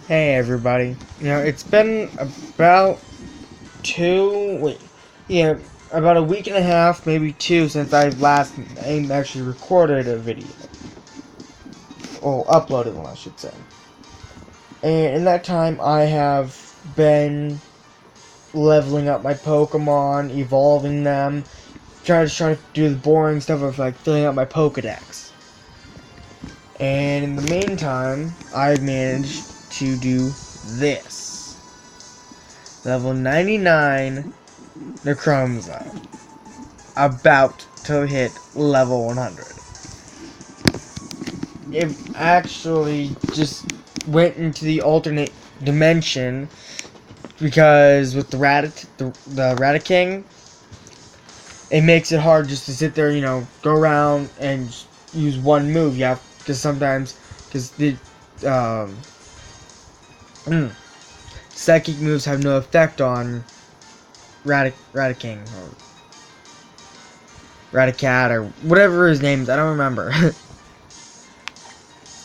Hey everybody. It's been about about a week and a half, maybe two, since I've last actually recorded a video. Or uploaded one, I should say. And in that time, I have been leveling up my Pokemon, evolving them, trying to do the boring stuff of like filling out my Pokedex. And in the meantime, I've managed to do this. Level 99 Necromza. About to hit level 100. It actually just went into the alternate dimension because with the Rataking, it makes it hard just to sit there, go around and use one move. You have, because sometimes, because the psychic moves have no effect on Rataking or Ratacat or whatever his name is. I don't remember.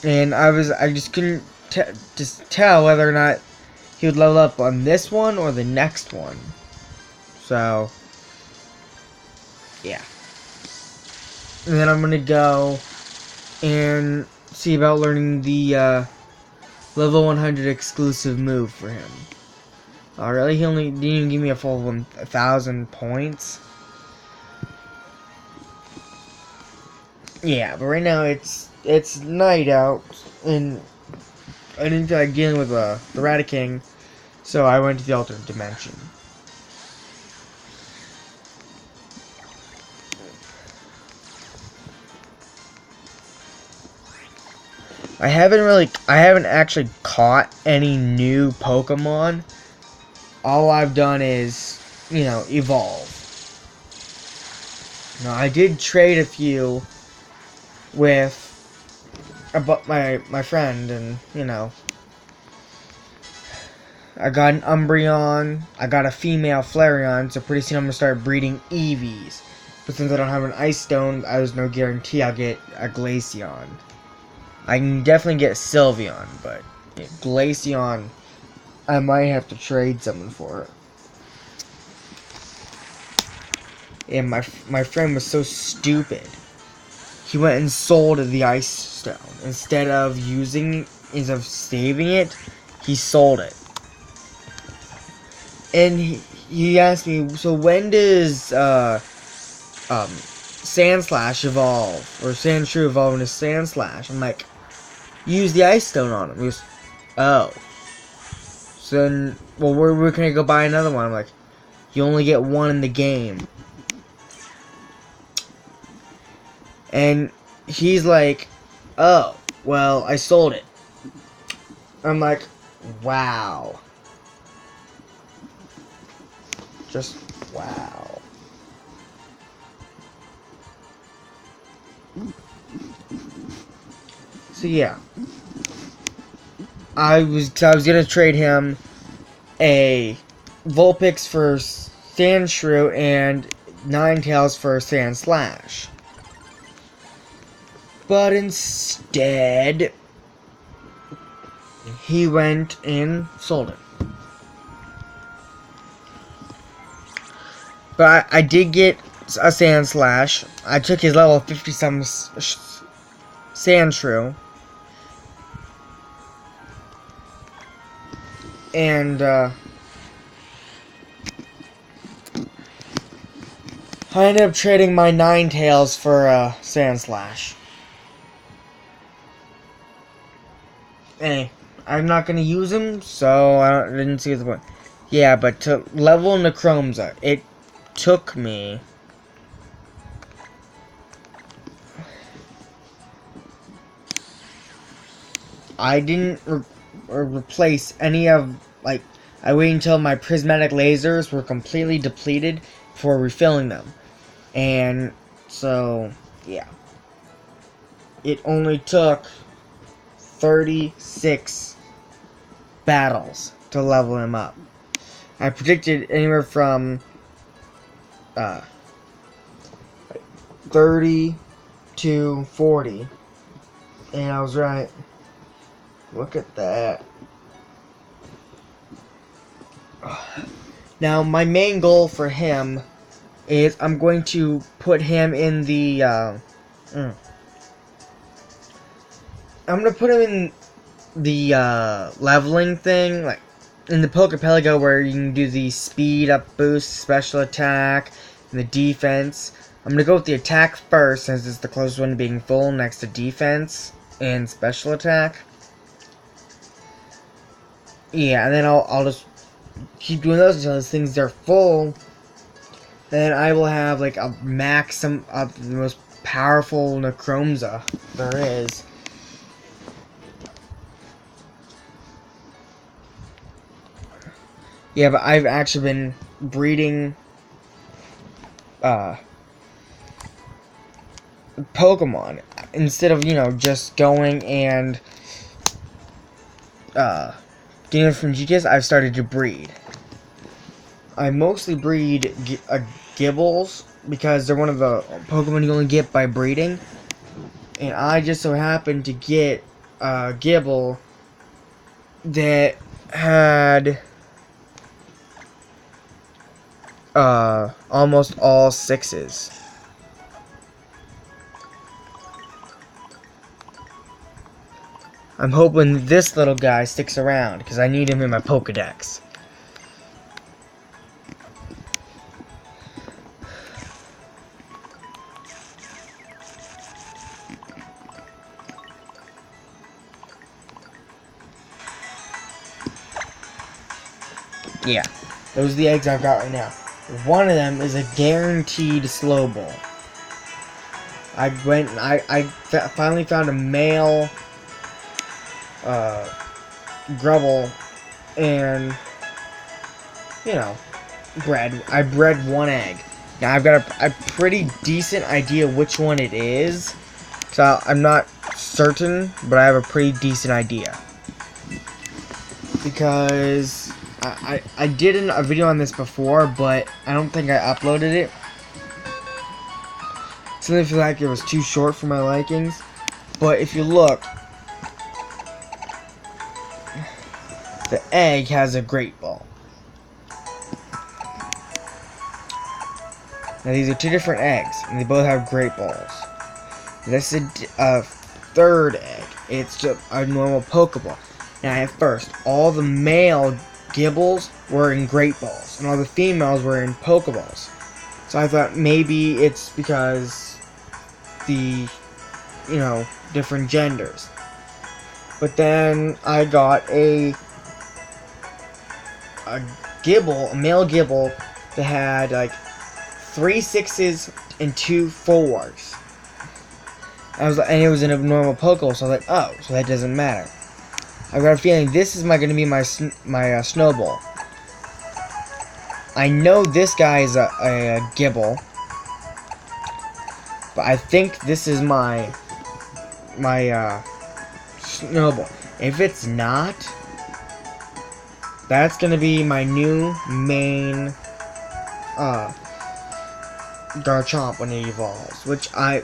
And I just couldn't just tell whether or not he would level up on this one or the next one. So, yeah. And then I'm gonna go and see about learning the level 100 exclusive move for him. Oh, really? He only didn't even give me a full 1,000 points. Yeah, but right now it's night out, and I didn't feel like dealing with the Rataking, so I went to the alternate dimension. I haven't actually caught any new Pokemon. All I've done is, evolve. Now, I did trade a few with my friend, and, I got an Umbreon, I got a female Flareon, so pretty soon I'm going to start breeding Eevees. But since I don't have an Ice Stone, there's no guarantee I'll get a Glaceon. I can definitely get Sylveon, but Glaceon, I might have to trade someone for it. And my friend was so stupid. He went and sold the Ice Stone. Instead of saving it, he sold it. And he asked me, so when does Sandslash evolve? Or Sandshrew evolve into Sandslash? I'm like, use the Ice Stone on him. He goes, oh. So then, well, where can I go buy another one? I'm like, you only get one in the game. And he's like, oh, well, I sold it. I'm like, wow. Just wow. So yeah, I was gonna trade him a Vulpix for Sandshrew and Ninetales for Sandslash. But instead, he went and sold it. But I did get a Sandslash. I took his level 50 some Sandshrew. And I ended up trading my Ninetales for Sandslash. Hey, I'm not gonna use him, so I didn't see the point. Yeah, but to level Necromza, it took me I didn't replace any of, like, I waited until my prismatic lasers were completely depleted before refilling them. And so, yeah. It only took 36 battles to level him up. I predicted anywhere from 30 to 40. And I was right. Look at that. Now, my main goal for him is I'm going to put him in the, I'm going to put him in the, leveling thing, like, in the Pokepelago where you can do the speed up boost, special attack, and the defense. I'm going to go with the attack first, since it's the closest one to being full, next to defense and special attack. Yeah, and then I'll just keep doing those until those things are full. Then I will have like a maximum of the most powerful Necromza there is. Yeah, but I've actually been breeding Pokemon instead of, you know, just going and getting it from GTS. I've started to breed. I mostly breed Gibbles because they're one of the Pokemon you only get by breeding, and I just so happened to get a Gibble that had almost all 6s. I'm hoping this little guy sticks around because I need him in my Pokedex. Yeah, those are the eggs I've got right now. One of them is a guaranteed slow ball. I finally found a male Grubble, and you know, I bred one egg. Now I've got a pretty decent idea which one it is, so I'm not certain, but I have a pretty decent idea because I did a video on this before, but I don't think I uploaded it. Something feel like it was too short for my likings. But if you look, the egg has a great ball. Now these are two different eggs, and they both have great balls. This is a third egg. It's just a normal Pokeball. Now at first, all the male Gibbles were in great balls, and all the females were in Pokeballs. So I thought maybe it's because the, you know, different genders. But then I got a Gibble, a male Gibble, that had like 3 6s and 2 4s. And it was in a normal Pokeball, so I was like, oh, so that doesn't matter. I've got a feeling this is going to be my Snowball. I know this guy is a Gibble, but I think this is my Snowball. If it's not, that's going to be my new main Garchomp when it evolves, which I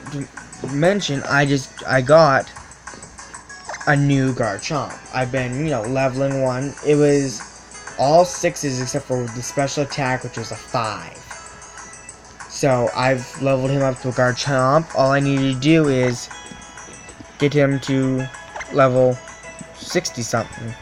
mentioned I got a new Garchomp. I've been, you know, leveling one. It was all 6s except for the special attack, which was a 5. So I've leveled him up to a Garchomp. All I need to do is get him to level 60 something.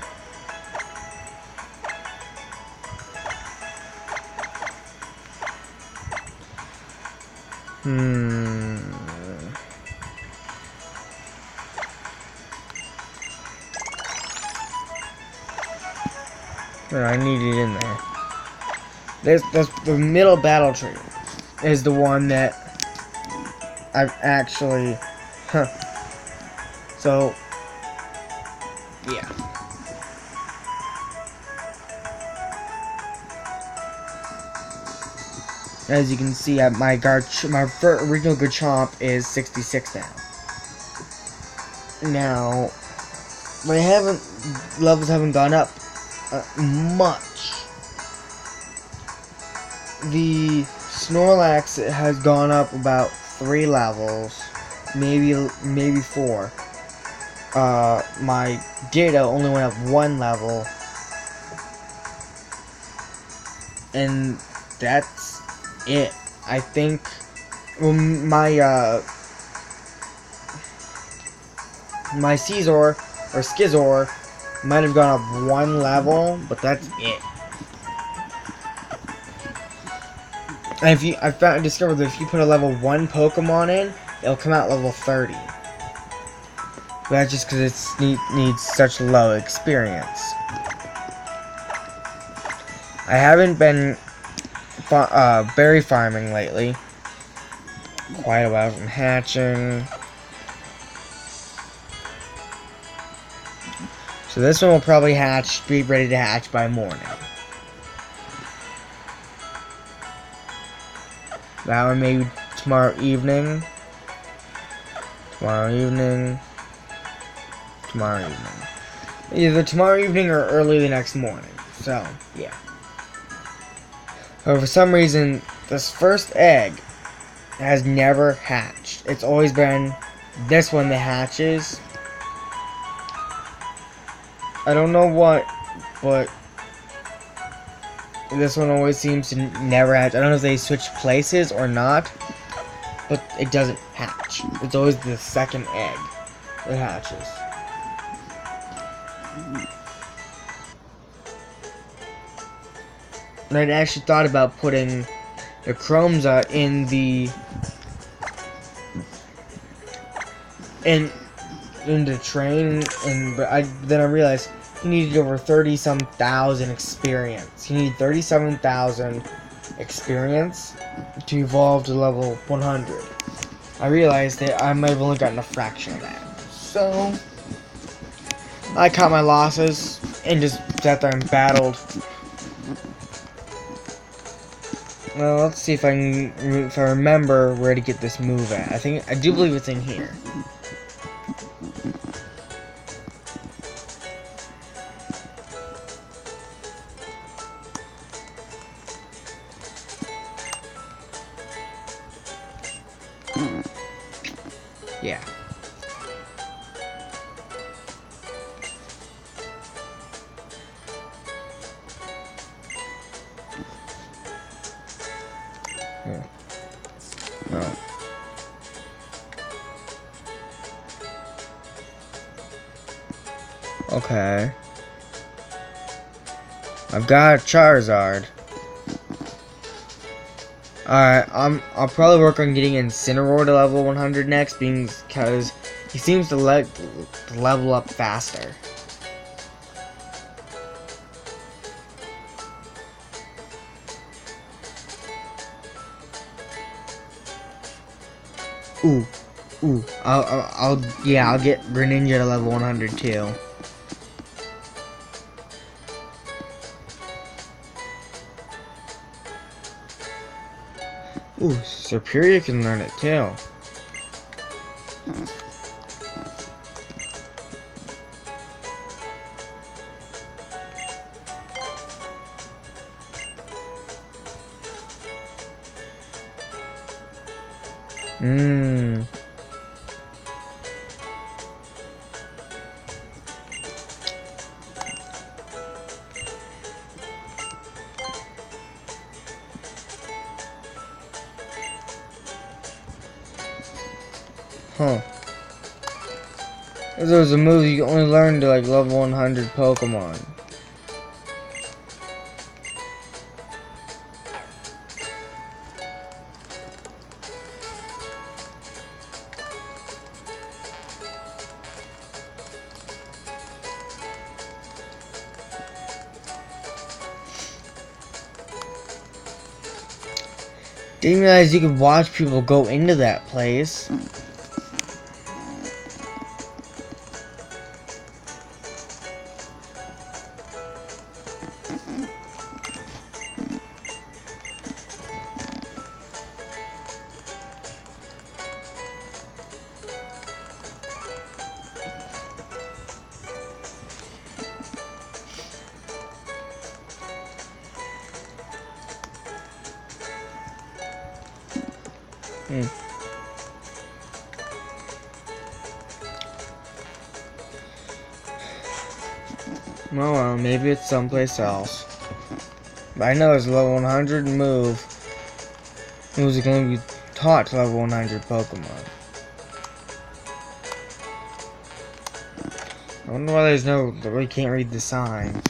I need it in there. There's the middle battle tree is the one that I've actually, So, yeah. As you can see, my original Garchomp is 66 now. Now, levels haven't gone up much. The Snorlax has gone up about 3 levels, maybe 4. My Ditto only went up 1 level, and that's it. I think my Caesar or Skizor might have gone up 1 level, but that's it. And I discovered that if you put a level 1 Pokemon in, it'll come out level 30. But that's just because it needs such low experience. I haven't been berry farming lately. Quite a while from hatching. So this one will probably be ready to hatch by morning. That one maybe tomorrow evening. Either tomorrow evening or early the next morning. So, yeah. But for some reason, this first egg has never hatched. It's always been this one that hatches. I don't know what, but this one always seems to never hatch. I don't know if they switch places or not, but it doesn't hatch. It's always the second egg that hatches. And I'd actually thought about putting Necromza in the train, but then I realized he needed over 30-some thousand experience. He needed 37,000 experience to evolve to level 100. I realized that I might have only gotten a fraction of that. So I cut my losses and just sat there and battled. Well, let's see if I remember where to get this move at. I do believe it's in here. Yeah. Oh. Okay. I've got a Charizard. Alright, I'll probably work on getting Incineroar to level 100 next, because he seems to level up faster. Ooh. I'll get Greninja to level 100 too. Ooh, Superior can learn it too. Huh. If there was a move you can only learn to like level 100 Pokemon. Didn't realize you could watch people go into that place. Well, maybe it's someplace else. I know there's a level 100 move. Moves are going to be taught to level 100 Pokemon. I wonder why there's no. We can't read the sign.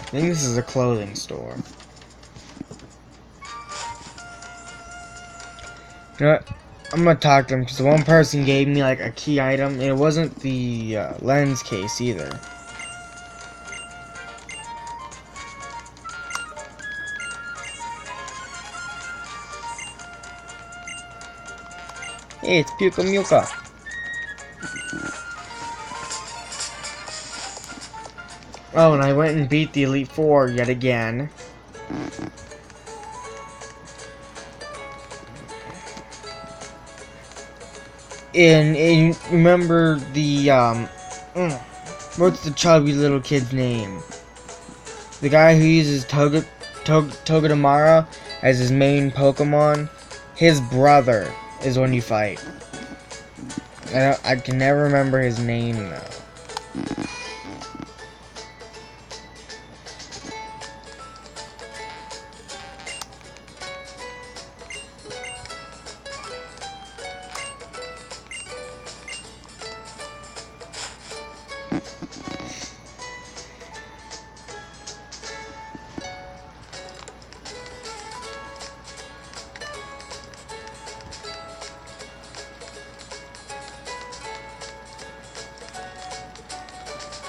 I think this is a clothing store. You know what? I'm gonna talk to them because one person gave me like a key item. And it wasn't the lens case either. Hey, it's Puka Muka. Oh, and I went and beat the Elite Four yet again. And remember the, what's the chubby little kid's name? The guy who uses Togedemaru as his main Pokemon? His brother is when you fight. I can never remember his name, though.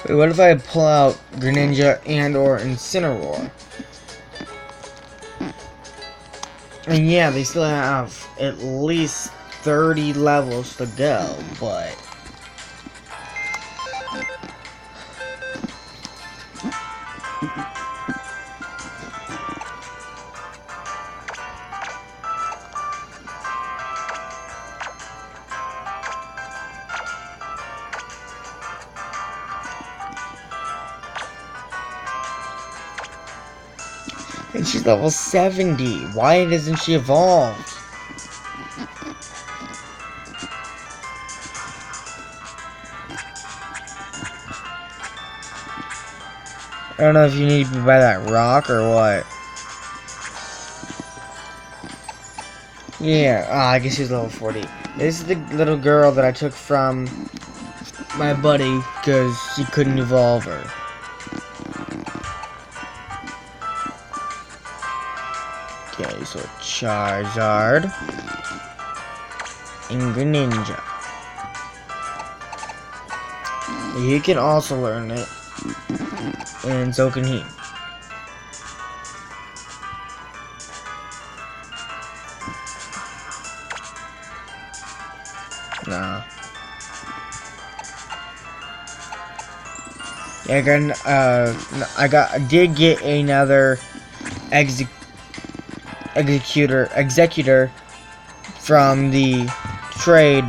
Wait, what if I pull out Greninja and or Incineroar? And yeah, they still have at least 30 levels to go, but... And she's level 70. Why doesn't she evolve? I don't know if you need to be by that rock or what. Yeah, I guess she's level 40. This is the little girl that I took from my buddy because she couldn't evolve her. Okay, so Charizard and Greninja. He can also learn it, and so can he. Nah. Yeah, I did get another executor from the trade,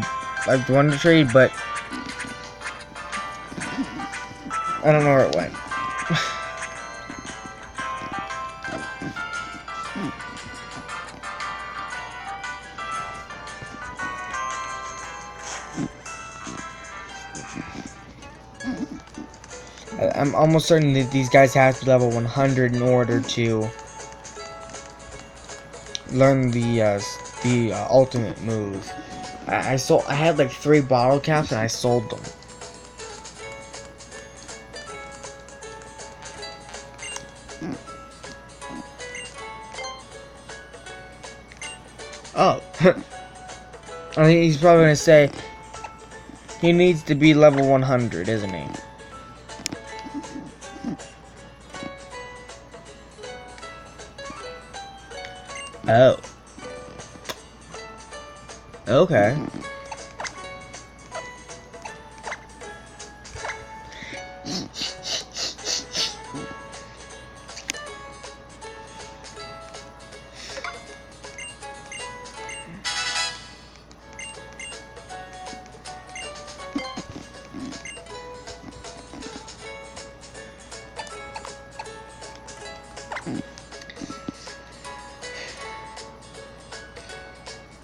like the one to trade, but I don't know where it went. I'm almost certain that these guys have to be level 100 in order to learn the ultimate move. I had like 3 bottle caps and I sold them. Oh. I think he's probably gonna say he needs to be level 100, isn't he? Oh. Okay.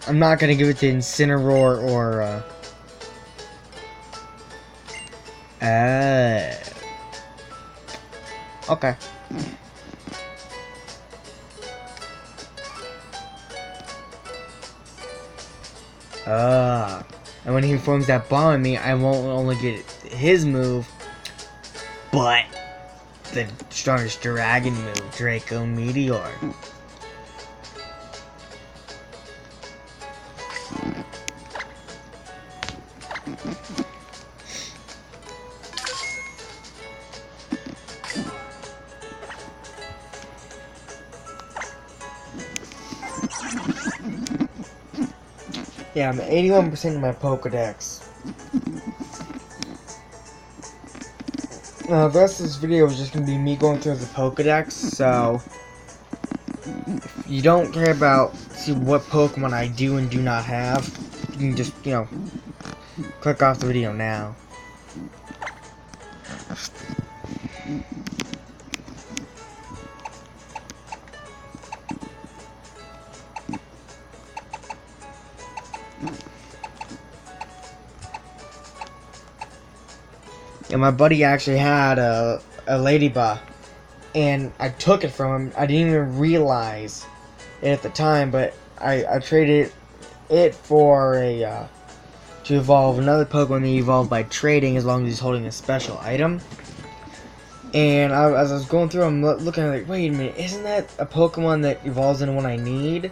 I'm not gonna give it to Incineroar or, okay. And when he forms that bomb on me, I won't only get his move, but the strongest dragon move, Draco Meteor. Yeah, I'm 81% of my Pokedex. Now, the rest of this video is just going to be me going through the Pokedex, so if you don't care about see what Pokemon I do and do not have, you can just, you know, click off the video now. And my buddy actually had a Ladybug, and I took it from him. I didn't even realize it at the time, but I traded it for a to evolve another Pokemon that evolved by trading, as long as he's holding a special item. And as I was going through, I'm looking at like, wait a minute, isn't that a Pokemon that evolves into one I need?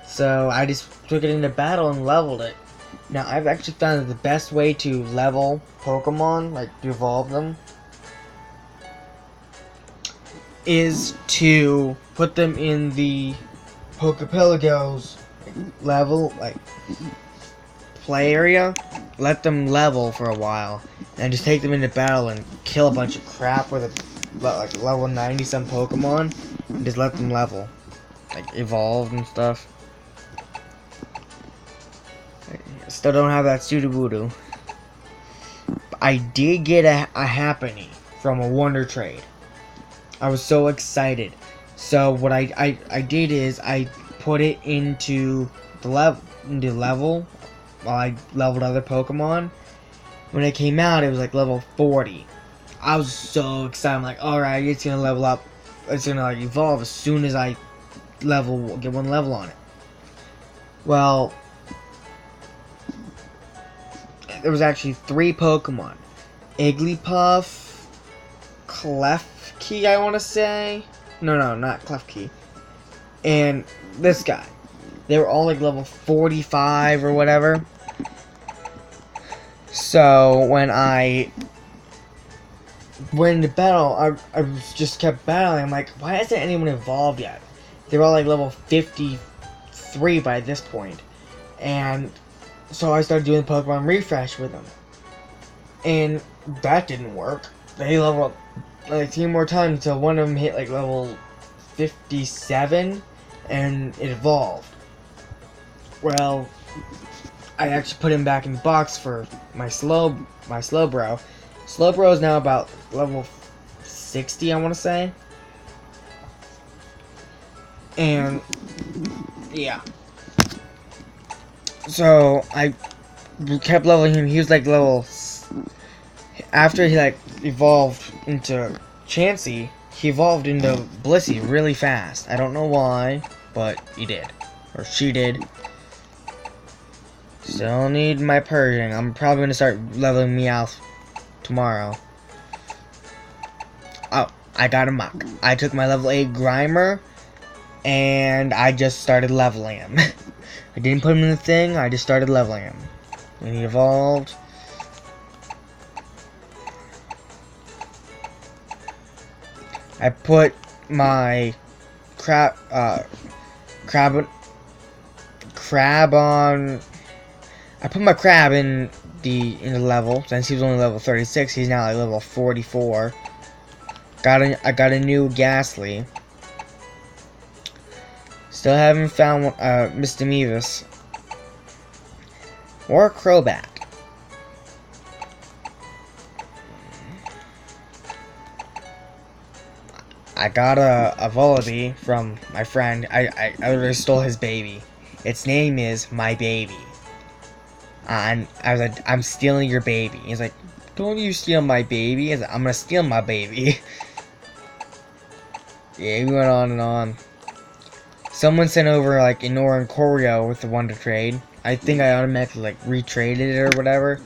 So I just took it into battle and leveled it. Now, I've actually found that the best way to level Pokemon, like to evolve them, is to put them in the Pokepelago's level, like, play area, let them level for a while, and just take them into battle and kill a bunch of crap with a, like, level 90 some Pokemon, and just let them level, like, evolve and stuff. Still don't have that Sudowoodo. I did get a Happiny from a Wonder Trade. I was so excited. So what I did is I put it into the level while I leveled other Pokemon. When it came out, it was like level 40. I was so excited. I'm like, alright, it's gonna level up. It's gonna like evolve as soon as I get one level on it. Well, there was actually 3 Pokemon. Igglypuff, Klefki, I want to say. No, not Klefki. And this guy. They were all like level 45 or whatever. So when I went into battle, I just kept battling. I'm like, why hasn't anyone evolved yet? They were all like level 53 by this point. And so I started doing Pokemon Refresh with them. And that didn't work. They leveled up like 3 more times until one of them hit like level 57 and it evolved. Well, I actually put him back in the box for my Slowbro. Slowbro is now about level 60, I want to say. And yeah. So I kept leveling him. He was like level. After he like evolved into Chansey, he evolved into Blissey really fast. I don't know why, but he did, or she did. Still need my Persian. I'm probably gonna start leveling Meowth tomorrow. Oh, I got a Mach. I took my level 8 Grimer, and I just started leveling him. I didn't put him in the thing, I just started leveling him. And he evolved. I put my Crab on. I put my crab in the level. Since he was only level 36, he's now like level 44. I got a new Ghastly. Still haven't found Mr. Mevis or a Crobat. I got a Vullaby from my friend. I literally stole his baby. Its name is My Baby. And I was like, I'm stealing your baby. He's like, don't you steal my baby. He's like, I'm gonna steal my baby. Yeah, we went on and on. Someone sent over like Inora and Choreo with the one to trade. I think I automatically like retraded it or whatever.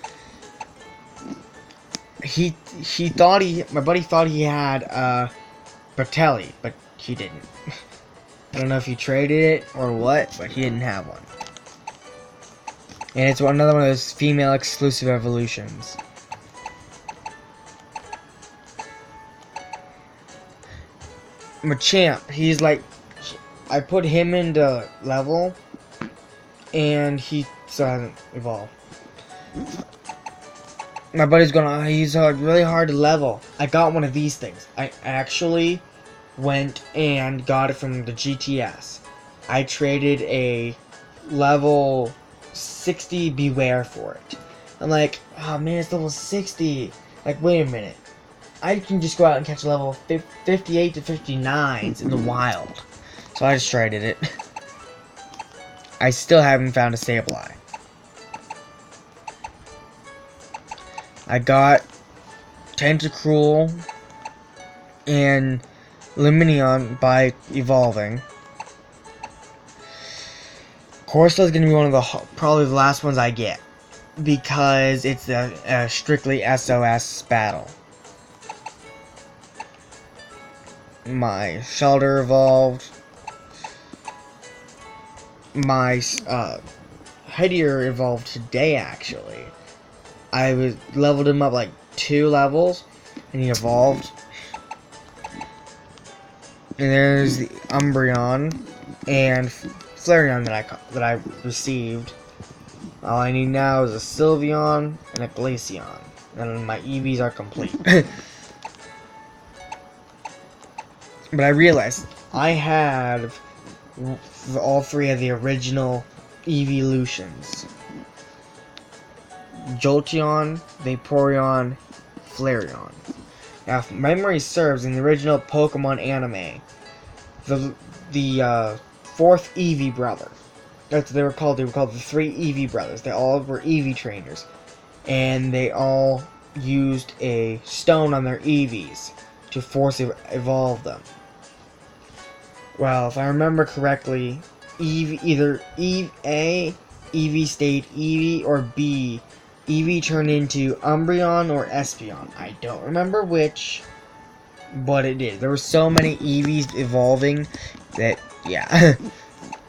My buddy thought he had Bertelli, but he didn't. I don't know if he traded it or what, but he didn't have one. And it's another one of those female exclusive evolutions. Machamp, he's like, I put him into level, and he still hasn't evolved. My buddy's he's really hard to level. I got one of these things. I actually went and got it from the GTS. I traded a level 60 Beware for it. I'm like, oh man, it's level 60. Like, wait a minute. I can just go out and catch level 58 to 59s in the wild. So I just traded it. I still haven't found a Sableye. I got Tentacruel and Lumineon by evolving. Corsola is going to be one of the probably the last ones I get because it's a strictly SOS battle. My Shelter evolved. My Headier evolved today actually. I leveled him up like 2 levels and he evolved. And there's the Umbreon and Flareon that I received. All I need now is a Sylveon and a Glaceon. And my EVs are complete. But I realized I had all 3 of the original evolutions. Jolteon, Vaporeon, Flareon. Now, if memory serves, in the original Pokemon anime, the 4th Eevee brother. That's what they were called. They were called the 3 Eevee brothers. They all were Eevee trainers. And they all used a stone on their Eevees to force evolve them. Well, if I remember correctly, either A, Eevee stayed Eevee, or B, Eevee turned into Umbreon or Espeon. I don't remember which, but it did. There were so many Eevees evolving that, yeah,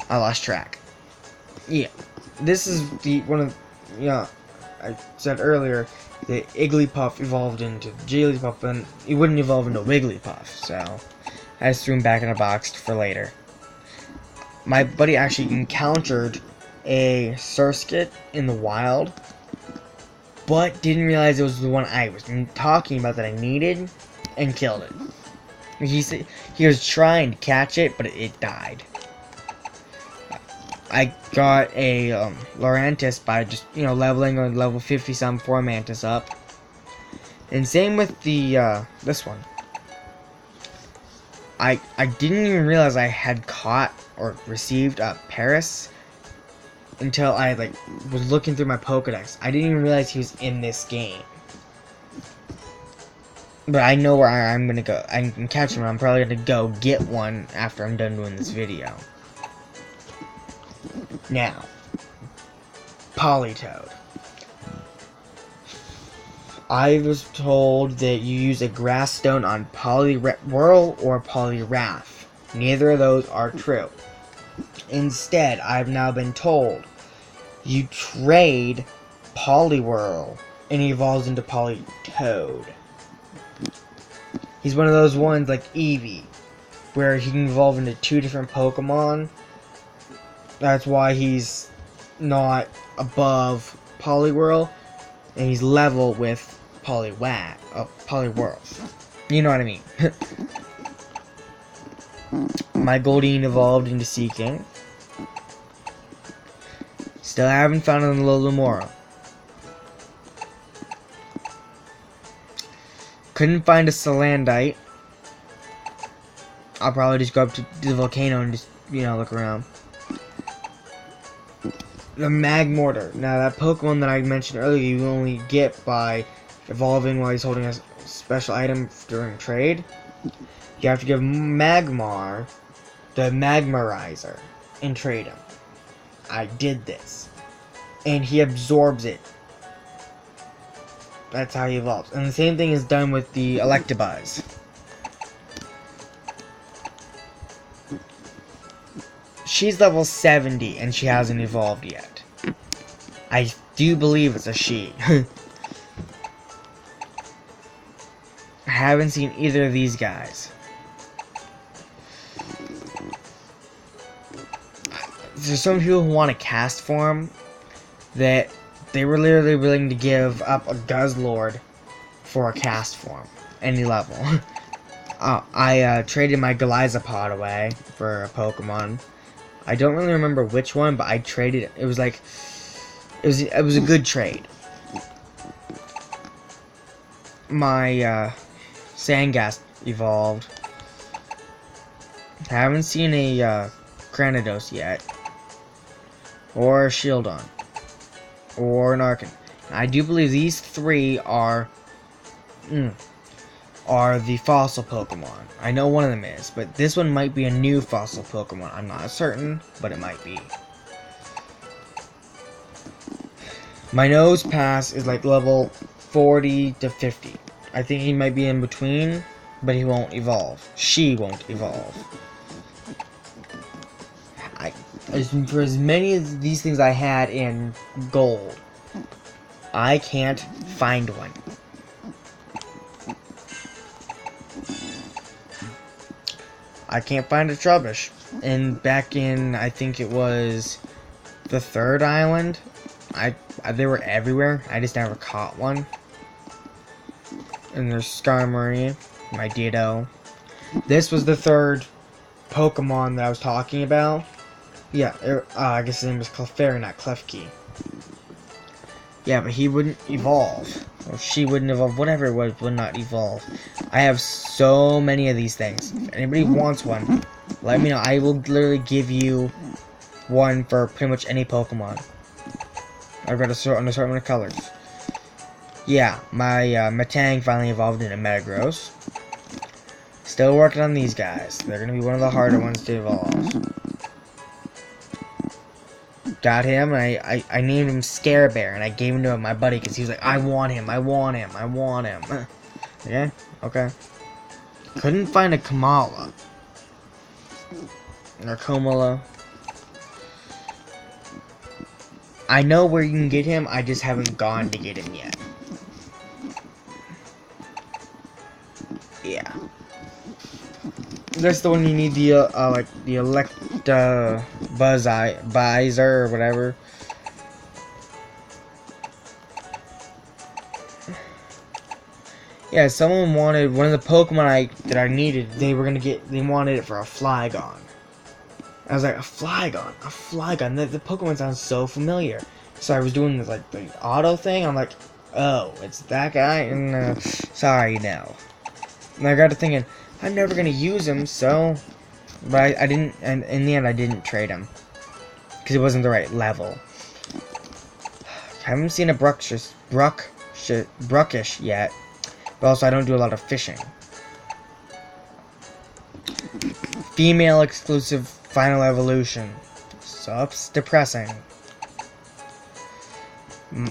I lost track. Yeah, this is I said earlier that Igglypuff evolved into Jigglypuff, and it wouldn't evolve into Wigglypuff, so I just threw him back in a box for later. My buddy actually encountered a Surskit in the wild, but didn't realize it was the one I was talking about that I needed, and killed it. He was trying to catch it, but it died. I got a Lurantis by just, leveling a level 50-some Formantis up. And same with the, this one. I didn't even realize I had caught or received Paris until I was looking through my Pokedex. I didn't even realize he was in this game. But I know where I'm gonna go. I can catch him. I'm probably gonna go get one after I'm done doing this video. Now, Politoed. I was told that you use a grass stone on Poliwhirl or Poliwrath. Neither of those are true. Instead, I've now been told you trade Poliwhirl and he evolves into Politoed. He's one of those ones like Eevee, where he can evolve into 2 different Pokemon That's why he's not above Poliwhirl, and he's level with Poliwhirl. You know what I mean. My Goldeen evolved into Seeking. Still haven't found an Lolomora. Couldn't find a Salandite. I'll probably just go up to the volcano and just, look around. The Magmortar. Now, that Pokemon that I mentioned earlier, you only get by evolving while he's holding a special item during trade. You have to give Magmar the Magmarizer and trade him. I did this. And he absorbs it. That's how he evolves. And the same thing is done with the Electabuzz. She's level 70 and she hasn't evolved yet. I do believe it's a she. I haven't seen either of these guys. There's some people who want a cast form that they were literally willing to give up a Guzzlord for a cast form. Any level. I traded my Galizapod away for a Pokemon. I don't really remember which one, but I traded it. It was like it was a good trade. My Sandgast evolved. Haven't seen a Granados yet. Or a Shieldon. Or an Arcan. I do believe these three are the fossil Pokemon. I know one of them is, but this one might be a new fossil Pokemon. I'm not certain, but it might be. My Nosepass is like level 40 to 50. I think he might be in between, but he won't evolve. She won't evolve. For as many of these things I had in gold, I can't find one. I can't find a Trubbish. And back in, I think it was the third island, they were everywhere. I just never caught one. And there's Skarmory, my Ditto. This was the third Pokemon that I was talking about. Yeah, I guess his name was Clefairy, not Klefki. Yeah, but he wouldn't evolve. Or she wouldn't evolve. Whatever it was, would not evolve. I have so many of these things. If anybody wants one, let me know. I will literally give you one for pretty much any Pokemon. I've got an assortment of colors. Yeah, my Metang finally evolved into Metagross. Still working on these guys. They're going to be one of the harder ones to evolve. Got him, and I named him Scare Bear, and I gave him to my buddy because he was like, I want him, I want him, I want him. Yeah, okay. Couldn't find a Kamala. Or Komala. I know where you can get him, I just haven't gone to get him yet. Yeah. That's the one you need the Electabuzz or whatever. Yeah, someone wanted one of the Pokemon that I needed. They wanted it for a Flygon. I was like, a Flygon, a Flygon. The Pokemon sounds so familiar. So I was doing this the auto thing. I'm like, oh, it's that guy. And sorry, no. And I got to thinking, I'm never gonna use him, so. But I didn't, and in the end, I didn't trade him because it wasn't the right level. I haven't seen a Bruckish yet, but also I don't do a lot of fishing. Female exclusive final evolution. Sups depressing.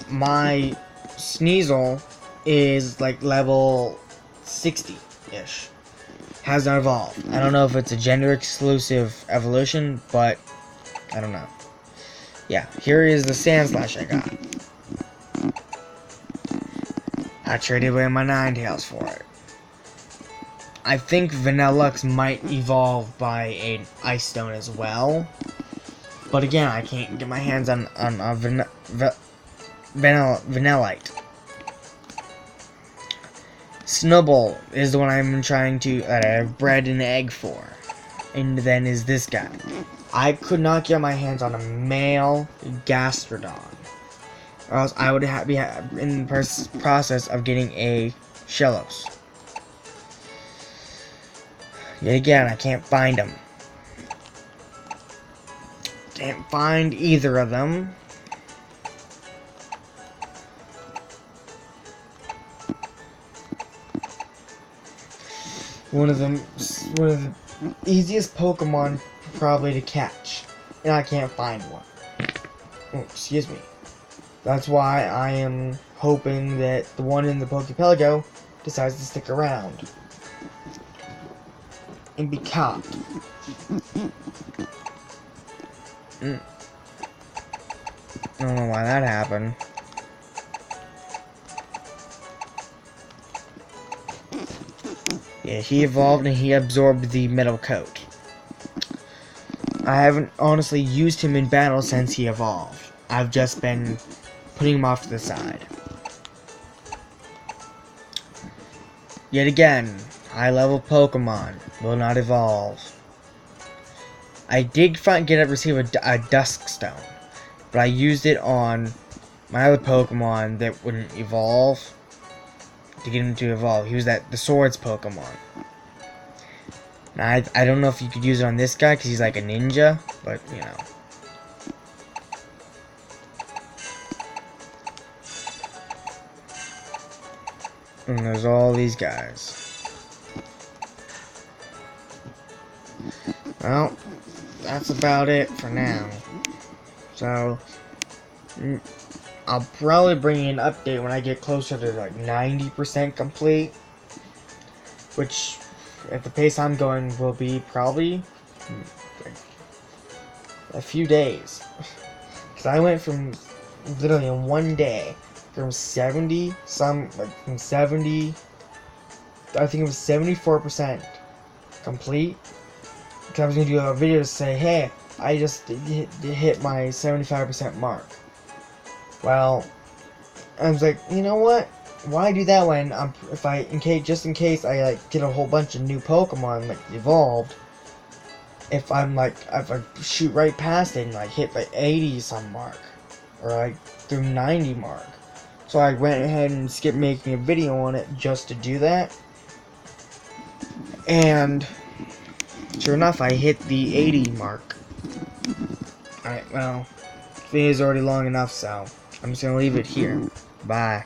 My Sneasel is like level 60-ish. Has not evolved. I don't know if it's a gender exclusive evolution, but I don't know. Yeah, here is the Sandslash I got. I traded away my Ninetales for it. I think Vanillux might evolve by an Ice Stone as well. But again, I can't get my hands on a Vanillite. Snubbull is the one I'm trying to, that I have bred an egg for. And then is this guy. I could not get my hands on a male Gastrodon, or else I would be in the process of getting a Shellos. Yet again, I can't find them. Can't find either of them. One of the easiest Pokemon probably to catch, and I can't find one. Oh, excuse me. That's why I am hoping that the one in the Poképelago decides to stick around and be caught. I don't know why that happened. Yeah, he evolved and he absorbed the metal coat. I haven't honestly used him in battle since he evolved. I've just been putting him off to the side. Yet again, high-level Pokemon will not evolve. I did receive a Dusk Stone, but I used it on my other Pokemon that wouldn't evolve to get him to evolve. He was the Swords Pokemon. Now, I don't know if you could use it on this guy because he's like a ninja, but you know. And there's all these guys. Well, that's about it for now. So, I'll probably bring you an update when I get closer to like 90% complete. Which, at the pace I'm going, will be probably a few days. Because I went from, literally in one day, from 70, I think it was 74% complete. Because I was going to do a video to say, hey, I just hit my 75% mark. Well, I was like, you know what? Why do that when just in case I like get a whole bunch of new Pokemon like evolved? If I shoot right past it and like hit the 80 some mark, or like through 90 mark. So I went ahead and skipped making a video on it just to do that. And sure enough, I hit the 80 mark. Alright, well, the video is already long enough, so I'm just gonna leave it here. Bye.